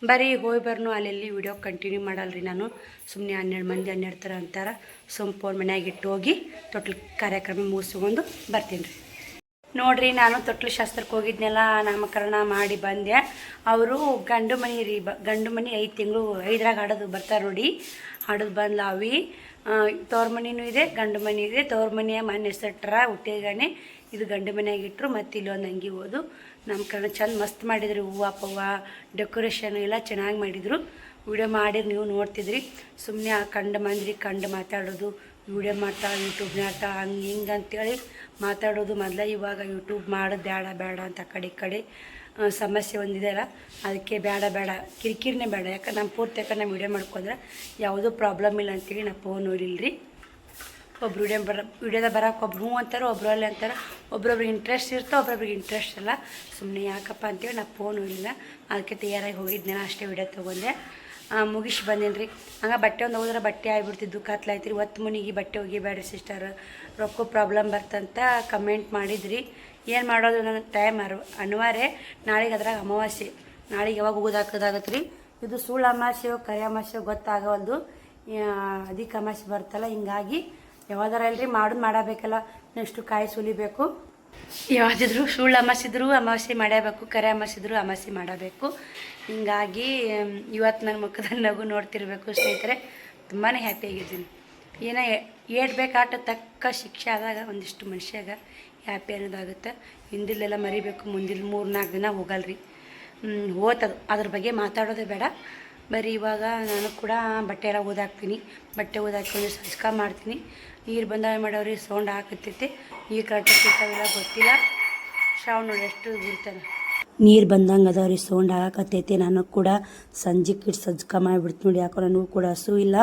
ಬರೀ ಹೋಗಿ ಬರ್ನು ಅಲ್ಲೆಲ್ಲಿ ವಿಡಿಯೋ ಕಂಟಿನ್ಯೂ ಮಾಡಲ್ರಿ ನಾನು. ಸುಮ್ಮನೆ 12 ಮಂದಿ 12 ಥರ ಅಂತಾರೆ. ಫೋನ್ ಮನ್ಯಾಗ ಇಟ್ಟು ಹೋಗಿ ತೊಟ್ಲು ಕಾರ್ಯಕ್ರಮ ಮುಗಿಸ್ಕೊಂಡು ಬರ್ತೀನಿ ರೀ. ನೋಡಿರಿ, ನಾನು ತೊಟ್ಲು ಶಾಸ್ತ್ರಕ್ಕೆ ಹೋಗಿದ್ನೆಲ್ಲ ನಾಮಕರಣ ಮಾಡಿ ಬಂದೆ. ಅವರು ಗಂಡು ಮನೆ ರೀ, ಗಂಡು ಮನೆ 5 ತಿಂಗಳು 5ರಾಗ ಆಡೋದು ಬರ್ತಾರೆ ನೋಡಿ. ಆಡೋದು ಬಂದ್ಲ ಅವಿ. ತವ್ರ ಮನೆಯೂ ಇದೆ, ಗಂಡು ಮನೆ ಇದೆ. ತವ್ರ ಮನೆಯ ಮನೆ ಹೆಸಟ್ರ ಹುಟ್ಟಿಗಾನೆ ಇದು ಗಂಡು ಮನೆಯಾಗ ಇಟ್ಟರು. ಮತ್ತು ಇಲ್ಲೊಂದು ಅಂಗಿ ಹೋದು ನಾಮಕರಣ ಚಂದ ಮಸ್ತ್ ಮಾಡಿದ್ರು. ಹೂವು ಪವ್ವ ಡೆಕೋರೇಷನ್ ಎಲ್ಲ ಚೆನ್ನಾಗಿ ಮಾಡಿದರು. ವಿಡಿಯೋ ಮಾಡಿದ್ರೆ ನೀವು ನೋಡ್ತಿದ್ರಿ. ಸುಮ್ಮನೆ ಕಂಡು ಮಾತಾಡೋದು, ವಿಡಿಯೋ ಮಾಡ್ತಾಳೆ ಯೂಟ್ಯೂಬ್ನಾಗ ಹಂಗೆ ಹಿಂಗೆ ಅಂತೇಳಿ ಮಾತಾಡೋದು. ಮೊದಲ ಇವಾಗ ಯೂಟ್ಯೂಬ್ ಮಾಡೋದು ಬೇಡ ಅಂತ ಆ ಕಡೆ ಸಮಸ್ಯೆ ಒಂದಿದೆ ಅಲ್ಲ, ಅದಕ್ಕೆ ಬೇಡ ಕಿರಿಕಿರಿನೇ ಬೇಡ. ಯಾಕಂದ್ರೆ ನಮ್ಮ ಪೂರ್ತಿ ನಾವು ವಿಡಿಯೋ ಮಾಡ್ಕೊಂಡ್ರೆ ಯಾವುದೂ ಪ್ರಾಬ್ಲಮ್ ಇಲ್ಲ ಅಂತೇಳಿ ನಾ ಫೋನ್ ನೋಡಿಲ್ರಿ. ಒಬ್ರು ವಿಡಿಯೋದಾಗ ಬರೋಕೆ ಒಬ್ರು ಹ್ಞೂ ಅಂತಾರೆ, ಒಬ್ರು ಅಲ್ಲಿ ಅಂತಾರೆ. ಒಬ್ರೊಬ್ರಿಗೆ ಇಂಟ್ರೆಸ್ಟ್ ಇರ್ತೋ, ಒಬ್ರೊಬ್ರಿಗೆ ಇಂಟ್ರೆಸ್ಟ್ ಇಲ್ಲ. ಸುಮ್ಮನೆ ಯಾಕಪ್ಪ ಅಂತೇಳಿ ನಾ ಫೋನ್ ಹೋಗಿಲ್ಲ. ಅದಕ್ಕೆ ತಯಾರಾಗಿ ಹೋಗಿದ್ದೆ, ಅಷ್ಟೇ ವಿಡಿಯೋ ತೊಗೊಂಡೆ. ಮುಗಿಸಿ ಬಂದೇನಿ ರೀ. ಹಂಗೆ ಬಟ್ಟೆ ಒಂದು ಹೋದ್ರೆ ಬಟ್ಟೆ ಆಗಿಬಿಡ್ತಿದ್ದು, ಕತ್ಲಾಯ್ತು ರೀ. ಒತ್ತು ಮುನಿಗೆ ಬಟ್ಟೆ ಒಗಿಬೇಡ್ರಿ ಸಿಸ್ಟರ್, ರೊಕ್ಕ ಪ್ರಾಬ್ಲಮ್ ಬರ್ತಂತ ಕಮೆಂಟ್ ಮಾಡಿದ್ರಿ. ಏನು ಮಾಡೋದು, ನನ್ನ ಟೈಮ್ ಅನಿವಾರ್ಯ. ನಾಳೆಗೆ ಅದ್ರಾಗ ಅಮಾವಾಸ್ಯೆ, ನಾಳೆಗೆ ಯಾವಾಗ ಹೋಗೋದಾಕದಾಗತ್ತೆ ರೀ. ಇದು ಸುಳ್ಳು ಅಮಾವಾಸ್ಯೆ ಕರಿ ಅಮಾವಾಸ್ಯೆ ಗೊತ್ತಾಗವಲ್ದು. ಅಧಿಕ ಅಮಾವಾಸ್ಯೆ ಬರ್ತಲ್ಲ, ಹಿಂಗಾಗಿ ಯಾವ್ದಾರ ಅಲ್ರಿ ಮಾಡಬೇಕಲ್ಲ. ನೆಕ್ಸ್ಟು ಕಾಯಿ ಸುಲಿಬೇಕು. ಯಾವುದಿದ್ರು ಸುಳ್ಳು ಅಮಾಸಿದ್ರು ಅಮಾವಾಸ್ಯೆ ಮಾಡಬೇಕು, ಕರೆ ಅಮಾಸಿದ್ರು ಅಮಾವಾಸ್ಯೆ ಮಾಡಬೇಕು. ಹಿಂಗಾಗಿ ಇವತ್ತು ನನ್ನ ಮುಖದ ನಗು ನೋಡ್ತಿರ್ಬೇಕು ಸ್ನೇಹಿತರೆ. ತುಂಬಾ ಹ್ಯಾಪಿಯಾಗಿದ್ದೀನಿ. ಏನೋ ಏಡ್ಬೇಕಾಟ ತಕ್ಕ ಶಿಕ್ಷೆ ಆದಾಗ ಒಂದಿಷ್ಟು ಮನುಷ್ಯಾಗ ಹ್ಯಾಪಿ ಅನ್ನೋದಾಗುತ್ತೆ. ಹಿಂದಿಲೆಲ್ಲ ಮರಿಬೇಕು, ಮುಂದಿನ 3-4 ದಿನ ಹೋಗಲ್ರಿ, ಹೋತದು. ಅದ್ರ ಬಗ್ಗೆ ಮಾತಾಡೋದೇ ಬೇಡ. ಬರೀ ಇವಾಗ ನಾನು ಕೂಡ ಬಟ್ಟೆ ಎಲ್ಲ ಓದಾಕ್ತೀನಿ. ಬಟ್ಟೆ ಓದಾಕೊಂಡು ಸಂಸ್ಕಾರ ಮಾಡ್ತೀನಿ. ನೀರು ಬಂದಾಗ ಮಾಡೋರಿ ಸೌಂಡ್ ಹಾಕತ್ತೈತೆ. ನೀರು ಕರೆಕ್ಟಾಗಿಲ್ಲ ಗೊತ್ತಿಲ್ಲ. ಶ್ರಾವಣ ನೋಡಿ ಎಷ್ಟು ಬಿಡ್ತಾನೆ. ನೀರು ಬಂದಂಗೆ ಅದಾವ್ರಿ, ಸೌಂಡ್ ಹಾಕತ್ತೈತೆ. ನಾನು ಕೂಡ ಸಂಜೆಗೆ ಸಜ್ಕ ಮಾಡಿಬಿಡ್ತೀನಿ ನೋಡಿ. ಯಾಕೋ ನನಗೂ ಕೂಡ ಹಸು ಇಲ್ಲ.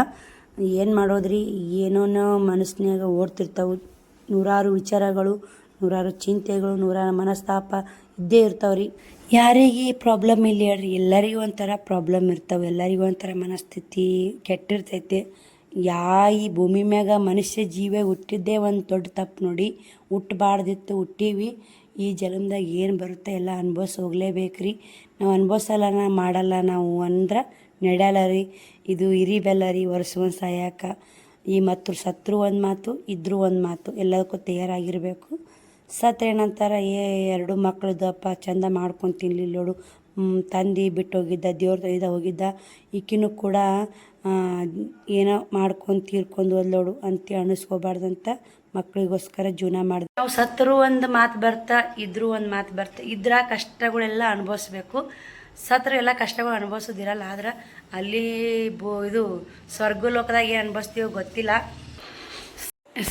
ಏನು ಮಾಡೋದ್ರಿ, ಏನೋ ಮನಸ್ಸಿನಾಗ ಓಡ್ತಿರ್ತಾವೆ. ನೂರಾರು ವಿಚಾರಗಳು, ನೂರಾರು ಚಿಂತೆಗಳು, ನೂರಾರು ಮನಸ್ತಾಪ ಇದ್ದೇ ಇರ್ತಾವ್ರಿ. ಯಾರಿಗೆ ಪ್ರಾಬ್ಲಮ್ ಇಲ್ಲ ಹೇಳ್ರಿ, ಎಲ್ಲರಿಗೂ ಒಂಥರ ಪ್ರಾಬ್ಲಮ್ ಇರ್ತಾವೆ. ಎಲ್ಲರಿಗೂ ಒಂಥರ ಮನಸ್ಥಿತಿ ಕೆಟ್ಟಿರ್ತೈತೆ. ಈ ಭೂಮಿ ಮ್ಯಾಗ ಮನುಷ್ಯ ಜೀವ ಹುಟ್ಟಿದ್ದೇ ಒಂದು ದೊಡ್ಡ ತಪ್ಪು ನೋಡಿ. ಹುಟ್ಟಬಾರ್ದಿತ್ತು, ಹುಟ್ಟೀವಿ. ಈ ಜನ್ಮದಾಗ ಏನು ಬರುತ್ತೆ ಎಲ್ಲ ಅನ್ಭವಿಸಿ ಹೋಗ್ಲೇಬೇಕು ರೀ. ನಾವು ಅನ್ಭವಿಸಲ್ಲ ಮಾಡಲ್ಲ ನಾವು ಅಂದ್ರೆ ನಡೆಯಲ್ಲ ರೀ. ಇದು ಇರಿ ಬೆಲ್ಲ ರೀ ವರ್ಷವನ್ನು ಸಾಯಕ. ಈ ಮತ್ತು ಸತ್ರು ಒಂದು ಮಾತು ಇದ್ರೂ ಒಂದು ಮಾತು, ಎಲ್ಲದಕ್ಕೂ ತಯಾರಾಗಿರಬೇಕು. ಸತ್ರೆ ಏನಂತಾರೆ ಎರಡು ಮಕ್ಕಳದಪ್ಪ ಚಂದ ಮಾಡ್ಕೊಂಡು ತಿನ್ಲಿಲ್ಲ ನೋಡು, ತಂದು ಬಿಟ್ಟು ಹೋಗಿದ್ದ, ದೇವ್ರ ತೊಯ್ದ ಹೋಗಿದ್ದ, ಈಕಿನೂ ಕೂಡ ಏನೋ ಮಾಡ್ಕೊಂಡು ತೀರ್ಕೊಂಡು ಹೋದ್ಲೋಡು ಅಂತ ಅನ್ನಿಸ್ಕೋಬಾರ್ದಂತ ಮಕ್ಕಳಿಗೋಸ್ಕರ ಜೀವನ ಮಾಡಿದೆ. ನಾವು ಸತ್ತರೂ ಒಂದು ಮಾತು ಬರ್ತಾ ಇದ್ರೂ ಒಂದು ಮಾತು ಬರ್ತಾ ಇದ್ರ ಕಷ್ಟಗಳೆಲ್ಲ ಅನುಭವಿಸ್ಬೇಕು. ಸತ್ರ ಎಲ್ಲ ಕಷ್ಟಗಳು ಅನುಭವಿಸೋದಿರಲ್ಲ. ಆದ್ರೆ ಅಲ್ಲಿ ಇದು ಸ್ವರ್ಗ ಲೋಕದಾಗ ಏನು ಅನುಭವಿಸ್ತೀವೋ ಗೊತ್ತಿಲ್ಲ.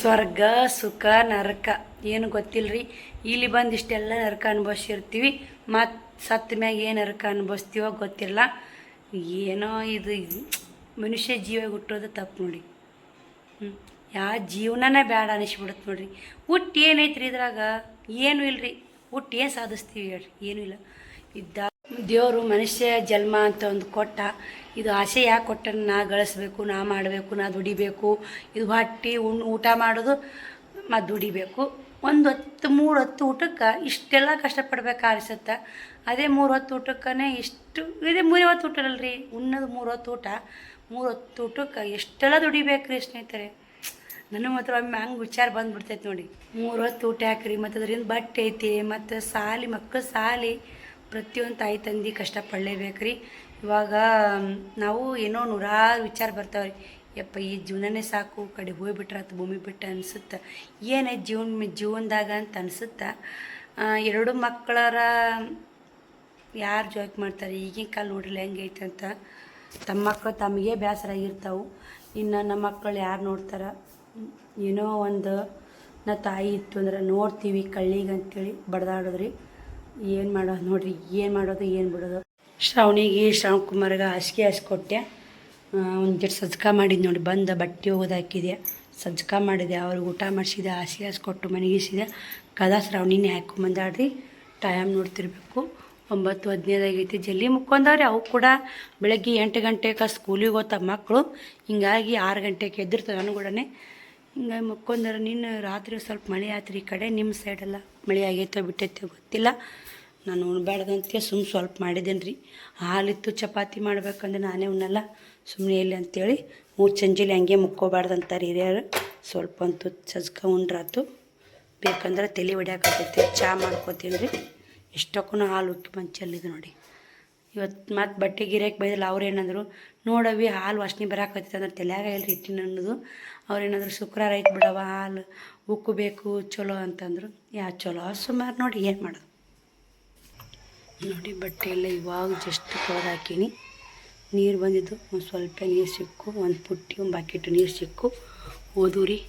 ಸ್ವರ್ಗ ಸುಖ ನರಕ ಏನು ಗೊತ್ತಿಲ್ಲ ರೀ. ಇಲ್ಲಿ ಬಂದು ಇಷ್ಟೆಲ್ಲ ನರಕ ಅನುಭವಿಸಿರ್ತೀವಿ, ಮತ್ತು ಸತ್ತ ಮ್ಯಾಗ ಏನು ನರಕ ಅನುಭವಿಸ್ತೀವೋ ಗೊತ್ತಿಲ್ಲ. ಏನೋ ಇದು ಮನುಷ್ಯ ಜೀವ ಹುಟ್ಟೋದು ತಪ್ಪು ನೋಡಿ. ಯಾವ ಜೀವನನೇ ಬೇಡ ಅನಿಸ್ಬಿಡುತ್ತೆ ನೋಡ್ರಿ. ಹುಟ್ಟು ಏನೈತ್ರಿ ಇದ್ರಾಗ? ಏನೂ ಇಲ್ಲರಿ. ಹುಟ್ಟು ಏನು ಸಾಧಿಸ್ತೀವಿ ಹೇಳ್ರಿ? ಏನೂ ಇಲ್ಲ. ಇದ್ದ ದೇವರು ಮನುಷ್ಯ ಜನ್ಮ ಅಂತ ಒಂದು ಕೊಟ್ಟ. ಇದು ಆಸೆ ಯಾಕೆ ಕೊಟ್ಟನ? ನಾ ಗಳಿಸ್ಬೇಕು, ನಾ ಮಾಡಬೇಕು, ನಾ ದುಡಿಬೇಕು. ಇದು ಹೊಟ್ಟೆ ಊಟ ಮಾಡೋದು ಮತ್ತು ದುಡಿಬೇಕು. ಒಂದು ಹೊತ್ತು 3 ಹೊತ್ತು ಊಟಕ್ಕೆ ಇಷ್ಟೆಲ್ಲ ಕಷ್ಟಪಡ್ಬೇಕು ಅನಿಸುತ್ತೆ. ಅದೇ 3 ಹೊತ್ತು ಊಟಕ್ಕೇ ಇಷ್ಟು ಇದೇ 3 ಹೊತ್ತು ಊಟ ಅಲ್ರಿ, ಉಣ್ಣೋದು 3 ಹೊತ್ತು ಊಟ. 3 ಹೊತ್ತು ಊಟಕ್ಕೆ ಎಷ್ಟೆಲ್ಲ ದುಡಿಬೇಕು ರೀ ಸ್ನೇಹಿತರೆ. ನನಗೆ ಮಾತ್ರ ಒಮ್ಮೆ ಹಂಗೆ ವಿಚಾರ ಬಂದುಬಿಡ್ತೈತೆ ನೋಡಿ. 3 ಹೊತ್ತು ಊಟ ಹಾಕ್ರಿ, ಮತ್ತು ಅದರಿಂದ ಬಟ್ಟೆ ಐತಿ, ಮತ್ತು ಸಾಲಿ ಮಕ್ಕಳು ಸಾಲಿ ಪ್ರತಿಯೊಂದು ತಾಯಿ ತಂದೆ ಕಷ್ಟಪಡಲೇಬೇಕು ರೀ. ಇವಾಗ ನಾವು ಏನೋ ನೂರಾರು ವಿಚಾರ ಬರ್ತಾವೆ ರೀ. ಯಪ್ಪ ಈ ಜೀವನನೇ ಸಾಕು, ಕಡೆ ಹೋಗ್ಬಿಟ್ರಾತು ಭೂಮಿ ಬಿಟ್ಟು ಅನಿಸುತ್ತೆ. ಏನೈತೆ ಜೀವನದಾಗ ಅಂತ ಅನಿಸುತ್ತೆ. 2 ಮಕ್ಕಳರ ಯಾರು ಜಾಕ್ ಮಾಡ್ತಾರೆ? ಈಗಿನ ಕಾಲ ನೋಡ್ರಿ ಹೆಂಗೈತೆ ಅಂತ. ತಮ್ಮ ಮಕ್ಕಳು ತಮಗೆ ಬೇಸರಾಗಿರ್ತಾವೆ, ಇನ್ನು ನಮ್ಮ ಮಕ್ಕಳು ಯಾರು ನೋಡ್ತಾರೆ? ಏನೋ ಒಂದು ನಾ ತಾಯಿ ಇತ್ತು ಅಂದ್ರೆ ನೋಡ್ತೀವಿ ಕಳ್ಳಿಗೆ ಅಂತೇಳಿ ಬಡ್ದಾಡೋದ್ರಿ. ಏನು ಮಾಡೋದು ನೋಡ್ರಿ, ಏನು ಮಾಡೋದು ಏನು ಬಿಡೋದು. ಶ್ರಾವಣಿಗೆ ಶ್ರಾವಣಕುಮಾರ್ಗೆ ಹಾಸಿಗೆ ಹಾಸ್ಕೊಟ್ಟೆ. ಒಂದು ಜಟ್ ಸಜ್ಕ ಮಾಡಿದ್ದು ನೋಡಿ, ಬಂದು ಬಟ್ಟೆ ಹೋಗೋದು ಹಾಕಿದೆ, ಸಜ್ಕ ಮಾಡಿದೆ, ಅವ್ರಿಗೆ ಊಟ ಮಾಡಿಸಿದೆ, ಹಾಸಿಗೆ ಹಾಸ್ಕೊಟ್ಟು ಮನೆಗಿಸಿದೆ. ಕದ ಶ್ರಾವಣಿನೇ ಹಾಕ್ಕೊಂಬಂದಾಡ್ರಿ. ಟೈಮ್ ನೋಡ್ತಿರ್ಬೇಕು 9:15 ಆಗೈತಿ. ಜಲ್ದಿ ಮುಕ್ಕೊಂಡವ್ರಿ. ಅವು ಕೂಡ ಬೆಳಗ್ಗೆ 8 ಗಂಟೆಗೆ ಸ್ಕೂಲಿಗೆ ಹೋಗ್ತಾವ ಮಕ್ಕಳು. ಹಿಂಗಾಗಿ 6 ಗಂಟೆಗೆ ಎದ್ದಿರ್ತವೆ ನಾನು ಕೂಡ. ಹಿಂಗಾಗಿ ಮುಕ್ಕೊಂಡಾರ. ನಿನ್ನ ರಾತ್ರಿ ಸ್ವಲ್ಪ ಮಳೆ ಆಯ್ತು ಈ ಕಡೆ. ನಿಮ್ಮ ಸೈಡೆಲ್ಲ ಮಳೆ ಆಗೈತೋ ಬಿಟ್ಟೈತೋ ಗೊತ್ತಿಲ್ಲ. ನಾನು ಉಣ್ಬೇಡ್ದಂತೆ ಸ್ವಲ್ಪ ಮಾಡಿದ್ದೇನೆ ರೀ. ಹಾಲಿತ್ತು ಚಪಾತಿ ಮಾಡ್ಬೇಕಂದ್ರೆ ನಾನೇ ಉಣ್ಣಲ್ಲ, ಸುಮ್ಮನೆ ಎಲ್ಲಿ ಅಂತೇಳಿ 3 ಸಂಜೆಲಿ ಹಂಗೆ ಮುಕ್ಕೋಬಾರ್ದಂತಾರೆ ಹಿರಿಯರು. ಸ್ವಲ್ಪ ಅಂತೂ ಸಜ್ಕ ಉಂಡ್ರಾತು. ಬೇಕಂದ್ರೆ ತಲೆ ಹೊಡ್ಯಾಕತ್ತೈತಿ. ಚಹಾ ಮಾಡ್ಕೋತೀನಿ ರೀ. ಎಷ್ಟಕ್ಕೂ ಹಾಲು ಉಕ್ಕಿ ಬಂದು ಚೆಲ್ಲಿದ್ದು ನೋಡಿ. ಇವತ್ತು ಮತ್ತು ಬಟ್ಟೆ ಗಿರಾಕಿ ಬೈದಲ್ಲ. ಅವ್ರು ಏನಂದರು, ನೋಡವಿ ಹಾಲು ವಾಸನೆ ಬರಾಕತ್ತೈತೆ ಅಂದ್ರೆ ತಲೆಯಾಗ ಇಲ್ರಿ ಹಿಟ್ಟಿನ ಅನ್ನೋದು. ಅವ್ರೇನಾದ್ರು ಶುಕ್ರವಾರ ಐತೆ ಬಿಡವ ಹಾಲು ಉಕ್ಕಬೇಕು ಚಲೋ ಅಂತಂದರು. ಚಲೋ ಸುಮಾರು ನೋಡಿ ಏನು ಮಾಡೋದು ನೋಡಿ. ಬಟ್ಟೆ ಎಲ್ಲ ಇವಾಗ ಜಸ್ಟ್ ತೊಳೆದು ಹಾಕೀನಿ. ನೀರು ಬಂದಿದ್ದು ಒಂದು ಸ್ವಲ್ಪ ನೀರು ಸಿಕ್ಕು, ಒಂದು ಪುಟ್ಟಿ ಒಂದು ಬಕೆಟ್ ನೀರು ಸಿಕ್ಕು. ಓದೂರಿ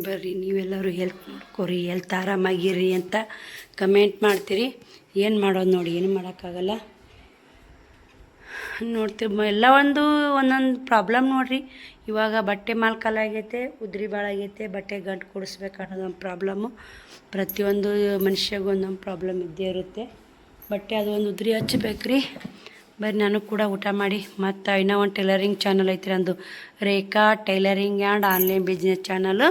ಬರ್ರಿ ನೀವೆಲ್ಲರೂ ಹೆಲ್ತ್ ಮಾಡ್ಕೊರಿ, ಹೆಲ್ತ್ ಆರಾಮಾಗಿರಿ ಅಂತ ಕಮೆಂಟ್ ಮಾಡ್ತೀರಿ. ಏನು ಮಾಡೋದು ನೋಡಿ, ಏನು ಮಾಡೋಕ್ಕಾಗಲ್ಲ. ನೋಡ್ತೀವಿ ಎಲ್ಲ ಒಂದೊಂದು ಪ್ರಾಬ್ಲಮ್ ನೋಡಿರಿ. ಇವಾಗ ಬಟ್ಟೆ ಮಾಲ್ ಆಗೈತೆ, ಉದ್ರಿ ಭಾಳ ಆಗೈತೆ, ಬಟ್ಟೆ ಗಂಟು ಕೊಡಿಸ್ಬೇಕು ಅನ್ನೋದೊಂದು ಪ್ರಾಬ್ಲಮ್ಮು. ಪ್ರತಿಯೊಂದು ಮನುಷ್ಯಗೂ ಒಂದೊಂದು ಪ್ರಾಬ್ಲಮ್ ಇದ್ದೇ ಇರುತ್ತೆ. ಬಟ್ಟೆ ಅದು ಒಂದು ಉದ್ರಿ ಹಚ್ಬೇಕು ರೀ. ಬರೀ ನಾನು ಕೂಡ ಊಟ ಮಾಡಿ ಮತ್ತು ಇನ್ನೂ ಒಂದು ಟೈಲರಿಂಗ್ ಚಾನಲ್ ಐತೆ ನಂದು, Rekha tailoring and online business channel.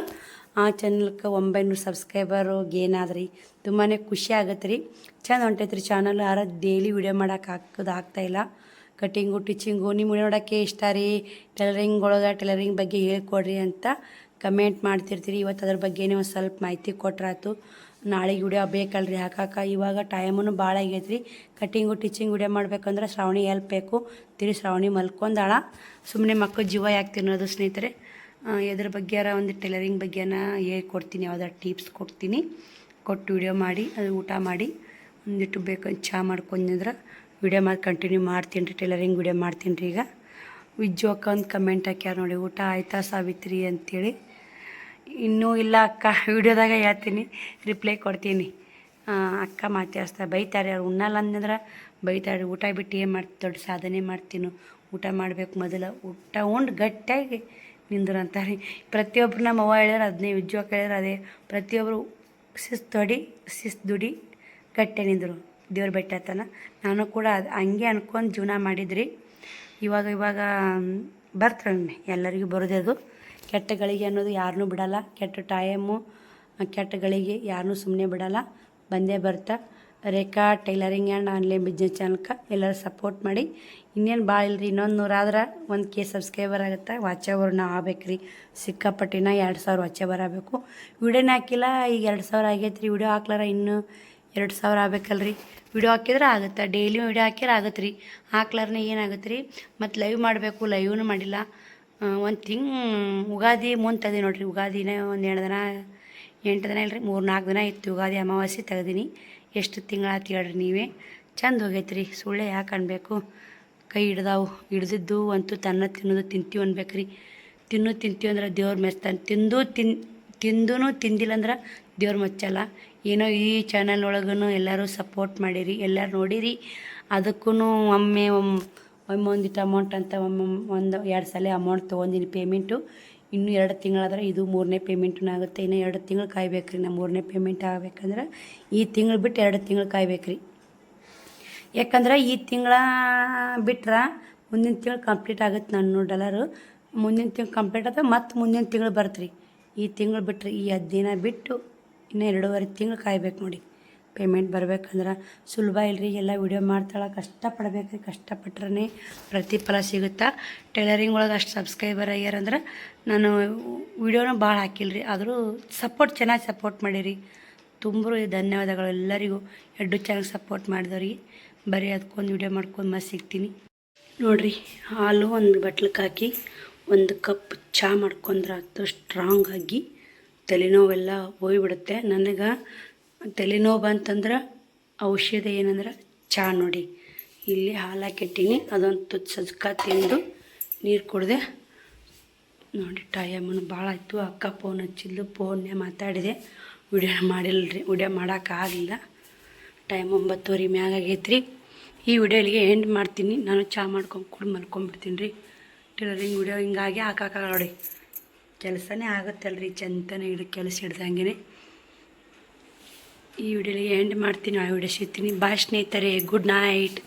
ಆ ಚಾನಲ್ಗೆ 900 ಸಬ್ಸ್ಕ್ರೈಬರು ಗೇನ್ ಆದ್ರಿ. ತುಂಬಾ ಖುಷಿ ಆಗತ್ತೆ ರೀ. ಚೆಂದ ಹೊಂಟೈತೆ ರೀ ಚಾನಲ್. ಯಾರು ಡೈಲಿ ವಿಡಿಯೋ ಮಾಡೋಕೆ ಆಗ್ತಾಯಿಲ್ಲ. ಕಟ್ಟಿಂಗು ಟಿಚಿಂಗು ನಿಮ್ಮ ನೋಡೋಕ್ಕೆ ಇಷ್ಟ ರೀ. ಟೈಲರಿಂಗ್ ಒಳಗೆ ಟೈಲರಿಂಗ್ ಬಗ್ಗೆ ಹೇಳ್ಕೊಡ್ರಿ ಅಂತ ಕಮೆಂಟ್ ಮಾಡ್ತಿರ್ತೀರಿ. ಇವತ್ತು ಅದ್ರ ಬಗ್ಗೆನೇ ಒಂದು ಸ್ವಲ್ಪ ಮಾಹಿತಿ ಕೊಟ್ರಾತು. ನಾಳೆಗೆ ವಿಡಿಯೋ ಬೇಕಲ್ರಿ ಹಾಕಕ್ಕೆ. ಇವಾಗ ಟೈಮೂ ಭಾಳ ಆಗೈತೆ ರೀ. ಕಟ್ಟಿಂಗು ಟೀಚಿಂಗ್ ವಿಡಿಯೋ ಮಾಡ್ಬೇಕಂದ್ರೆ ಶ್ರಾವಣಿ ಹೆಲ್ಪ್ ಬೇಕು. ಶ್ರಾವಣಿ ಮಲ್ಕೊಂಡಾಳ. ಸುಮ್ಮನೆ ಮಕ್ಕಳು ಜೀವ ಯಾಕೆ ತಿನ್ನೋದು ಸ್ನೇಹಿತರೆ. ಇದ್ರ ಬಗ್ಗೆ ಒಂದು ಟೈಲರಿಂಗ್ ಬಗ್ಗೆನ ಹೇಳ್ಕೊಡ್ತೀನಿ, ಯಾವ್ದಾರು ಟಿಪ್ಸ್ ಕೊಡ್ತೀನಿ. ಕೊಟ್ಟು ವಿಡಿಯೋ ಮಾಡಿ ಅದು ಊಟ ಮಾಡಿ ಒಂದಿಟ್ಟು ಬೇಕು ಚಹಾ ಮಾಡ್ಕೊಂಡ್ರೆ ವಿಡಿಯೋ ಮಾಡಿ ಕಂಟಿನ್ಯೂ ಮಾಡ್ತೀನಿ ರೀ. ಟೈಲರಿಂಗ್ ವಿಡಿಯೋ ಮಾಡ್ತೀನಿ ರೀ. ಈಗ ವಿಜ್ಜೋಕ ಒಂದು ಕಮೆಂಟ್ ಹಾಕ್ಯಾರ ನೋಡಿ, ಊಟ ಆಯ್ತಾ ಸಾವಿತ್ರಿ ಅಂತೇಳಿ. ಇನ್ನೂ ಇಲ್ಲ ಅಕ್ಕ, ವಿಡಿಯೋದಾಗ ಹೇಳ್ತೀನಿ, ರಿಪ್ಲೈ ಕೊಡ್ತೀನಿ. ಅಕ್ಕ ಮಾತಾಡ್ಸ್ತಾ ಬೈತಾರೆ. ಅವ್ರು ಉಣ್ಣಲ್ಲ ಅಂದ್ರೆ ಬೈತಾರೆ. ಊಟ ಬಿಟ್ಟು ಏನು ಮಾಡ್ತೀನಿ, ದೊಡ್ಡ ಸಾಧನೆ ಮಾಡ್ತೀನಿ. ಊಟ ಮಾಡಬೇಕು ಮೊದಲು, ಊಟ ಉಂಡು ಗಟ್ಟಿಯಾಗಿ ನಿಂದ್ರು ಅಂತಾರೆ. ಪ್ರತಿಯೊಬ್ಬರು ನಮ್ಮ ಅವ್ವ ಹೇಳ್ಯಾರ ಅದನ್ನೇ, ವಿಜ್ಜೋಕ ಹೇಳ್ಯಾರ ಅದೇ. ಪ್ರತಿಯೊಬ್ಬರು ಶಿಸ್ತು ದುಡಿ ಗಟ್ಟೆ ನಿಂದರು, ದೇವ್ರು ಬೆಟ್ಟತನ. ನಾನು ಕೂಡ ಅದು ಹಂಗೆ ಅನ್ಕೊಂಡು ಜೀವನ ಮಾಡಿದ್ರಿ. ಇವಾಗ ಬರ್ತಾರೆ ಎಲ್ಲರಿಗೂ ಬರೋದೇ ಅದು. ಕೆಟ್ಟ ಗಳಿಗೆ ಅನ್ನೋದು ಯಾರನ್ನೂ ಬಿಡಲ್ಲ, ಕೆಟ್ಟ ಟೈಮು ಕೆಟ್ಟ ಗಳಿಗೆ ಯಾರನ್ನೂ ಸುಮ್ಮನೆ ಬಿಡಲ್ಲ, ಬಂದೇ ಬರ್ತಾ. ರೇಖಾ ಟೈಲರಿಂಗ್ ಆ್ಯಂಡ್ ಆನ್ಲೈನ್ ಬಿಸ್ನೆಸ್ ಚಾನಲ್ಗೆ ಎಲ್ಲರೂ ಸಪೋರ್ಟ್ ಮಾಡಿ. ಇನ್ನೇನು ಭಾಳ ಇಲ್ಲರಿ, ಇನ್ನೊಂದು 100 1K ಸಬ್ಸ್ಕ್ರೈಬರ್ ಆಗುತ್ತೆ. ವಾಚ್ ಅವರ್ನ ಆಗ್ಬೇಕು ರೀ, ಸಿಕ್ಕಾಪಟ್ಟಿನ 2000 ವಾಚ್ ಅವರ್ ಆಗಬೇಕು. ವಿಡಿಯೋನೇ ಹಾಕಿಲ್ಲ, ಈಗ 2000 ಆಗೈತೆ ರೀ. ವಿಡಿಯೋ ಹಾಕ್ಲಾರ ಇನ್ನೂ 2000 ಆಗ್ಬೇಕಲ್ರಿ. ವಿಡಿಯೋ ಹಾಕಿದ್ರೆ ಆಗುತ್ತೆ, ಡೈಲಿ ವಿಡಿಯೋ ಹಾಕಿದ್ರೆ ಆಗುತ್ತೆ ರೀ. ಹಾಕ್ಲಾರನೇ ಏನಾಗುತ್ತೆ ರೀ, ಮತ್ತು ಲೈವ್ ಮಾಡಬೇಕು, ಲೈವ್ನು ಮಾಡಿಲ್ಲ. ಒಂದು ಉಗಾದಿ ಮುಂದೆ ನೋಡಿರಿ, ಉಗಾದಿನೇ ಒಂದು 8 ದಿನ ಇಲ್ಲರಿ, 3-4 ದಿನ ಇತ್ತು ಯುಗಾದಿ ಅಮಾವಾಸ್ಯೆ ತೆಗ್ದೀನಿ. ಎಷ್ಟು ತಿಂಗಳಾಯ್ತು ಹೇಳ್ರಿ ನೀವೇ. ಚಂದ ಹೋಗೈತೆ ರೀ, ಸುಳ್ಳೆ ಯಾಕೆ ಅನ್ಬೇಕು. ಕೈ ಹಿಡ್ದಿದ್ದು ಅಂತೂ ತನ್ನ ತಿನ್ನೋದು ತಿಂತೀವಿ ಅನ್ಬೇಕು ರೀ. ತಿಂತೀವಿ ಅಂದ್ರೆ ದೇವ್ರು ಮೆಚ್ತಾನೆ. ತಿಂದೂ ತಿಂದಿಲ್ಲ ಅಂದ್ರೆ ದೇವ್ರು ಮೆಚ್ಚಲ್ಲ. ಏನೋ ಈ ಚಾನಲ್ ಒಳಗೂ ಎಲ್ಲರೂ ಸಪೋರ್ಟ್ ಮಾಡಿರಿ, ಎಲ್ಲರೂ ನೋಡಿರಿ. ಅದಕ್ಕೂ ಒಮ್ಮೆ ಒಂದಿಟ್ಟು ಅಮೌಂಟ್ ಅಂತ ಒಂದು 2 ಸಲ ಅಮೌಂಟ್ ತೊಗೊಂಡಿನಿ ಪೇಮೆಂಟು. ಇನ್ನೂ 2 ತಿಂಗಳಾದ್ರೆ ಇದು 3ನೇ ಪೇಮೆಂಟೂ ಆಗುತ್ತೆ. ಇನ್ನು 2 ತಿಂಗಳು ಕಾಯ್ಬೇಕು ರೀ. ನಾ 3ನೇ ಪೇಮೆಂಟ್ ಆಗ್ಬೇಕಂದ್ರೆ ಈ ತಿಂಗಳು ಬಿಟ್ಟು 2 ತಿಂಗಳು ಕಾಯ್ಬೇಕು ರೀ. ಯಾಕಂದ್ರೆ ಈ ತಿಂಗಳ ಬಿಟ್ರೆ ಮುಂದಿನ ತಿಂಗಳು ಕಂಪ್ಲೀಟ್ ಆಗುತ್ತೆ $100. ಮುಂದಿನ ತಿಂಗಳು ಕಂಪ್ಲೀಟ್ ಆದ್ರೆ ಮತ್ತು ಮುಂದಿನ ತಿಂಗಳು ಬರುತ್ತೆ ರೀ. ಈ ತಿಂಗಳು ಬಿಟ್ಟರೆ ಈ 10 ದಿನ ಬಿಟ್ಟು ಇನ್ನು 2.5 ತಿಂಗಳು ಕಾಯ್ಬೇಕು ನೋಡಿ ಪೇಮೆಂಟ್ ಬರ್ಬೇಕಂದ್ರೆ. ಸುಲಭ ಇಲ್ಲರಿ, ಎಲ್ಲ ವೀಡಿಯೋ ಮಾಡ್ತಾಳೆ, ಕಷ್ಟಪಡ್ಬೇಕು ರೀ. ಕಷ್ಟಪಟ್ರೆ ಪ್ರತಿಫಲ ಸಿಗುತ್ತಾ. ಟೈಲರಿಂಗ್ ಒಳಗೆ ಅಷ್ಟು ಸಬ್ಸ್ಕ್ರೈಬರ್ ಆಗ್ಯಾರಂದ್ರೆ ನಾನು ವೀಡಿಯೋನ ಭಾಳ ಹಾಕಿಲ್ಲ ರೀ, ಆದರೂ ಚೆನ್ನಾಗಿ ಸಪೋರ್ಟ್ ಮಾಡಿರಿ. ತುಂಬ ಧನ್ಯವಾದಗಳು ಎಲ್ಲರಿಗೂ. 2 ಚಾನಲ್ ಸಪೋರ್ಟ್ ಮಾಡಿದವ್ರಿಗೆ. ಬರೀ ಅದಕ್ಕೊಂದು ವೀಡಿಯೋ ಮಾಡ್ಕೊಂಡು ಮತ್ತೆ ಸಿಗ್ತೀನಿ ನೋಡಿರಿ. ಹಾಲು ಒಂದು ಬಟ್ಲಕ್ಕೆ ಹಾಕಿ 1 ಕಪ್ ಚಹಾ ಮಾಡ್ಕೊಂಡ್ರೆ ಅದು ಸ್ಟ್ರಾಂಗ್ ಆಗಿ ತಲೆನೋವೆಲ್ಲ ಹೋಗ್ಬಿಡುತ್ತೆ. ನನಗೆ ತಲೆನೋವು ಬಂತಂದ್ರೆ ಔಷಧಿ ಏನಂದ್ರೆ ಚಹಾ ನೋಡಿ. ಇಲ್ಲಿ ಹಾಲು ಹಾಕಿಟ್ಟಿನಿ, ಅದೊಂದು ತುತ್ತು ಸಜ್ಕ ತಿಂದು ನೀರು ಕುಡಿದೆ ನೋಡಿ. ಟೈಮನ್ನು ಭಾಳ ಆಯಿತು. ಅಕ್ಕ ಫೋನ್ ಹಚ್ಚಿದ್ಲು, ಫೋನ್ನೇ ಮಾತಾಡಿದೆ. ವಿಡಿಯೋ ಮಾಡಿಲ್ಲ ರೀ, ವಿಡಿಯೋ ಮಾಡೋಕ್ಕಾಗಲಿಲ್ಲ. ಟೈಮ್ 9:30 ಮ್ಯಾಗ ಆಗೈತೆ ರೀ. ಈ ವಿಡಿಯೋ ಇಲ್ಲಿಗೆ ಎಂಡ್ ಮಾಡ್ತೀನಿ. ನಾನು ಚಹಾ ಮಾಡ್ಕೊಂಡು ಮಲ್ಕೊಂಡ್ಬಿಡ್ತೀನಿ ರೀ. ಟೈಲರಿಂಗ್ ವಿಡಿಯೋ ಹಿಂಗಾಗಿ ಹಾಕಾಗಲ್ಲ ನೋಡಿ, ಕೆಲಸನೇ ಆಗುತ್ತಲ್ರಿ. ಚಂತನೇ ಕೆಲಸ ಹಿಡ್ದಂಗೆ ಈ ವಿಡಿಯೋಲಿಗೆ ಎಂಡ್ ಮಾಡ್ತೀನಿ. ಆ ವಿಡಿಯೋ ಸಿಗ್ತೀನಿ. ಬಾಯ್ ಸ್ನೇಹಿತರೆ, ಗುಡ್ ನೈಟ್.